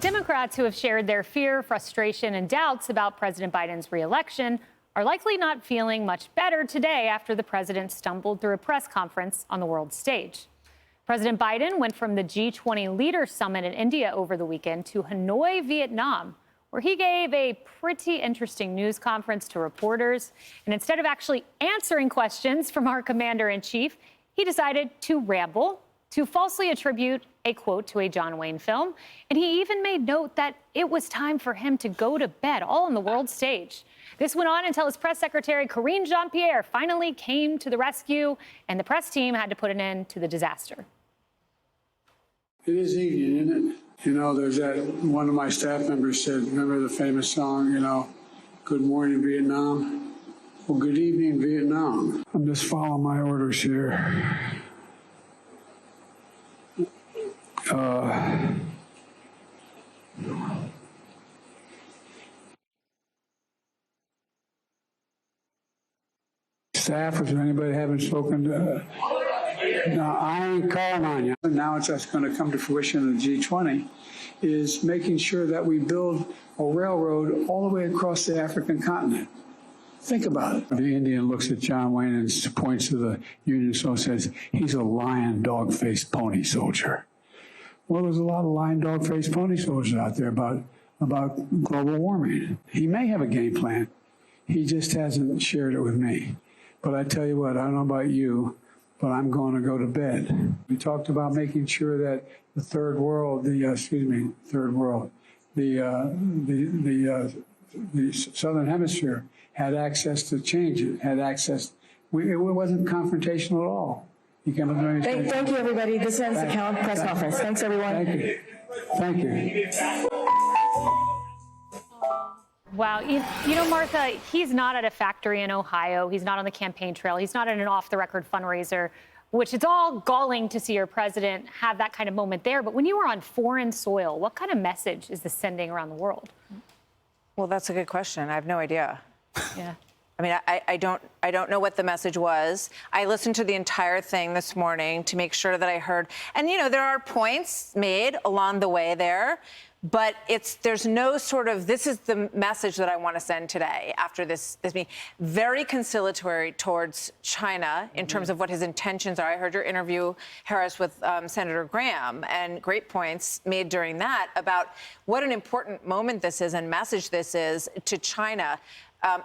Democrats who have shared their fear, frustration, and doubts about President Biden's re-election are likely not feeling much better today after the president stumbled through a press conference on the world stage. President Biden went from the G20 Leaders Summit in India over the weekend to Hanoi, Vietnam, where he gave a pretty interesting news conference to reporters. And instead of actually answering questions from our commander-in-chief, he decided to ramble, to falsely attribute a quote to a John Wayne film. And he even made note that it was time for him to go to bed, all on the world stage. This went on until his press secretary, Karine Jean-Pierre, finally came to the rescue, and the press team had to put an end to the disaster. It is evening, isn't it? You know, there's that, one of my staff members said, remember the famous song, you know, Good Morning, Vietnam? Well, good evening, Vietnam. I'm just following my orders here. Staff, is there anybody haven't spoken to? No, I ain't calling on you. Now it's just going to come to fruition in the G20, is making sure that we build a railroad all the way across the African continent. Think about it. The Indian looks at John Wayne and points to the Union soldier and says, he's a lion, dog-faced pony soldier. Well, there's a lot of lion, dog-faced pony soldiers out there about global warming. He may have a game plan. He just hasn't shared it with me. But I tell you what, I don't know about you, but I'm going to go to bed. We talked about making sure that the third world, the Southern Hemisphere had access to change it, had access. It wasn't confrontational at all. Thank you, everybody. This ends the press conference. Thanks, everyone. Thank you. Thank you. Wow. You know, Martha, he's not at a factory in Ohio. He's not on the campaign trail. He's not at an off-the-record fundraiser, which it's all galling to see your president have that kind of moment there. But when you were on foreign soil, what kind of message is this sending around the world? Well, that's a good question. I have no idea. Yeah. I mean, I don't know what the message was. I listened to the entire thing this morning to make sure that I heard. And, you know, there are points made along the way there, but there's no sort of, this is the message that I want to send today after this meeting. Very conciliatory towards China in terms of what his intentions are. I heard your interview, Harris, with Senator Graham, and great points made during that about what an important moment this is and message this is to China.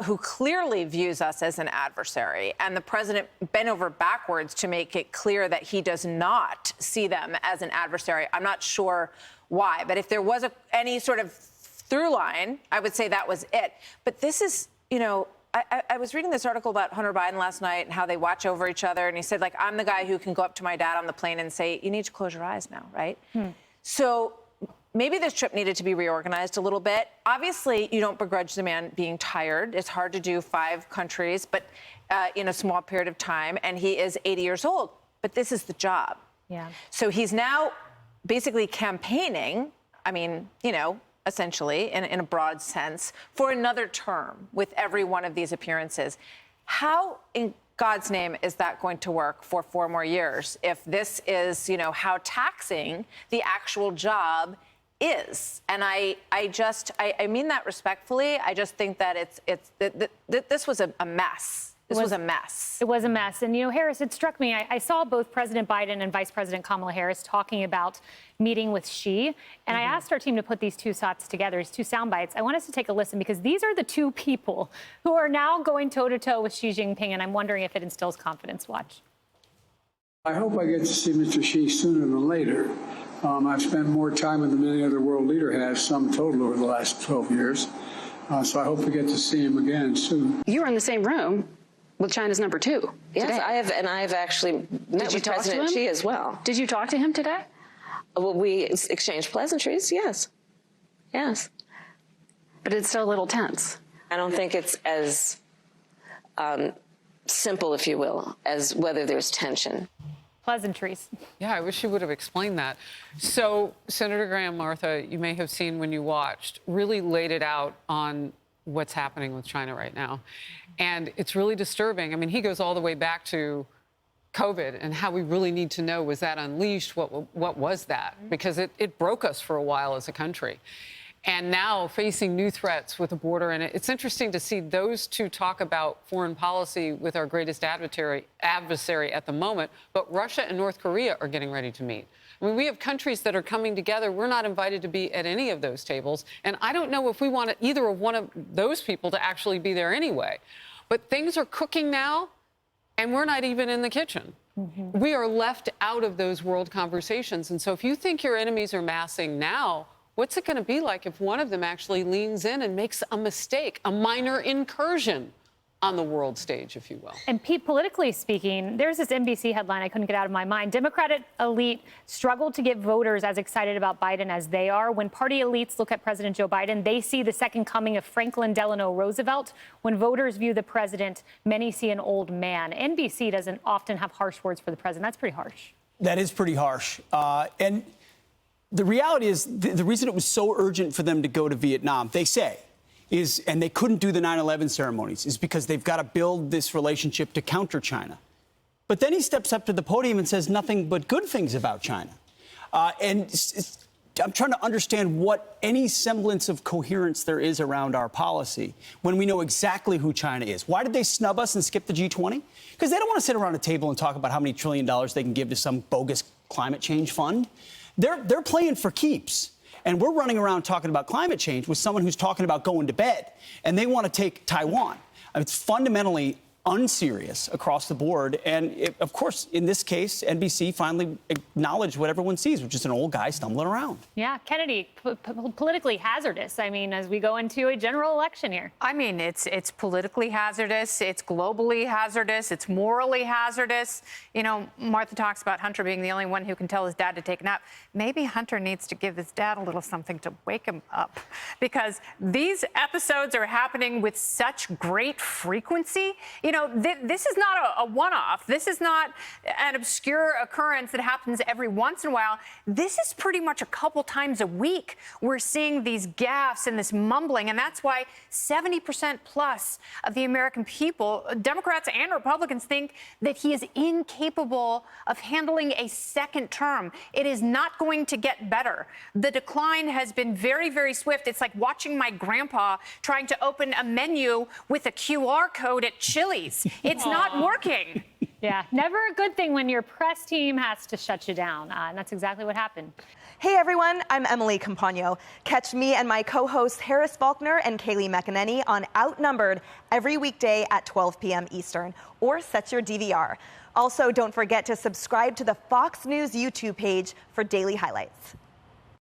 Who clearly views us as an adversary. And the president bent over backwards to make it clear that he does not see them as an adversary. I'm not sure why, but if there was any sort of through line, I would say that was it. But this is, you know, I was reading this article about Hunter Biden last night and how they watch over each other. And he said, like, I'm the guy who can go up to my dad on the plane and say, you need to close your eyes now, right? So maybe this trip needed to be reorganized a little bit. Obviously, you don't begrudge the man being tired. It's hard to do 5 countries, but in a small period of time, and he is 80 years old. But this is the job. Yeah. So he's now basically campaigning, I mean, you know, essentially, in a broad sense, for another term with every one of these appearances. How, in God's name, is that going to work for 4 more years if this is, you know, how taxing the actual job is? And I mean that respectfully. I just think that this was a mess. This was a mess. It was a mess. And, you know, Harris, it struck me. I saw both President Biden and Vice President Kamala Harris talking about meeting with Xi. And I asked our team to put these 2 shots together, these 2 sound bites. I want us to take a listen because these are the 2 people who are now going toe-to-toe with Xi Jinping. And I'm wondering if it instills confidence. Watch. I hope I get to see Mr. Xi sooner than later. I've spent more time with him than any other world leader has, sum total, over the last 12 years. So I hope to get to see him again soon. You were in the same room with China's number 2 Yes, today. I have actually met with President Xi as well. Did you talk to him today? Well, we exchanged pleasantries, yes. Yes. But it's still a little tense. I don't think it's as simple, if you will, as whether there's tension. Pleasantries. Yeah, I wish you would have explained that. So Senator Graham, Martha, you may have seen when you watched, really laid it out on what's happening with China right now. And it's really disturbing. I mean, he goes all the way back to COVID and how we really need to know, was that unleashed? What was that? Because it broke us for a while as a country. And now facing new threats with the border. And it's interesting to see those two talk about foreign policy with our greatest adversary at the moment. But Russia and North Korea are getting ready to meet. I mean, we have countries that are coming together. We're not invited to be at any of those tables. And I don't know if we want either of one of those people to actually be there anyway. But things are cooking now, and we're not even in the kitchen. We are left out of those world conversations. And so if you think your enemies are massing now, what's it going to be like if one of them actually leans in and makes a mistake, a minor incursion on the world stage, if you will? And Pete, politically speaking, there's this NBC headline I couldn't get out of my mind. Democratic elite struggle to get voters as excited about Biden as they are. When party elites look at President Joe Biden, they see the second coming of Franklin Delano Roosevelt. When voters view the president, many see an old man. NBC doesn't often have harsh words for the president. That's pretty harsh. That is pretty harsh. And the reality is the reason it was so urgent for them to go to Vietnam, they say, and they couldn't do the 9/11 ceremonies, is because they've got to build this relationship to counter China. But then he steps up to the podium and says nothing but good things about China. And I'm trying to understand what any semblance of coherence there is around our policy when we know exactly who China is. Why did they snub us and skip the G20? Because they don't want to sit around a table and talk about how many $1 trillion they can give to some bogus climate change fund. They're playing for keeps. And we're running around talking about climate change with someone who's talking about going to bed. And they want to take Taiwan. I mean, it's fundamentally unserious across the board. And of course, in this case, NBC finally acknowledged what everyone sees, which is an old guy stumbling around. Yeah, Kennedy, politically hazardous. I mean, as we go into a general election here. I mean, it's politically hazardous. It's globally hazardous. It's morally hazardous. You know, Martha talks about Hunter being the only one who can tell his dad to take a nap. Maybe Hunter needs to give his dad a little something to wake him up, because these episodes are happening with such great frequency. You know, this is not a one-off. This is not an obscure occurrence that happens every once in a while. This is pretty much a couple times a week we're seeing these gaffes and this mumbling, and that's why 70% plus of the American people, Democrats and Republicans, think that he is incapable of handling a second term. It is not going to get better. The decline has been very, very swift. It's like watching my grandpa trying to open a menu with a QR code at Chili's. It's not working. Yeah, never a good thing when your press team has to shut you down. And that's exactly what happened. Hey everyone, I'm Emily Campagno. Catch me and my co-hosts Harris Faulkner and Kaylee McEnany on Outnumbered every weekday at 12 p.m. Eastern, or set your DVR. Also, don't forget to subscribe to the Fox News YouTube page for daily highlights.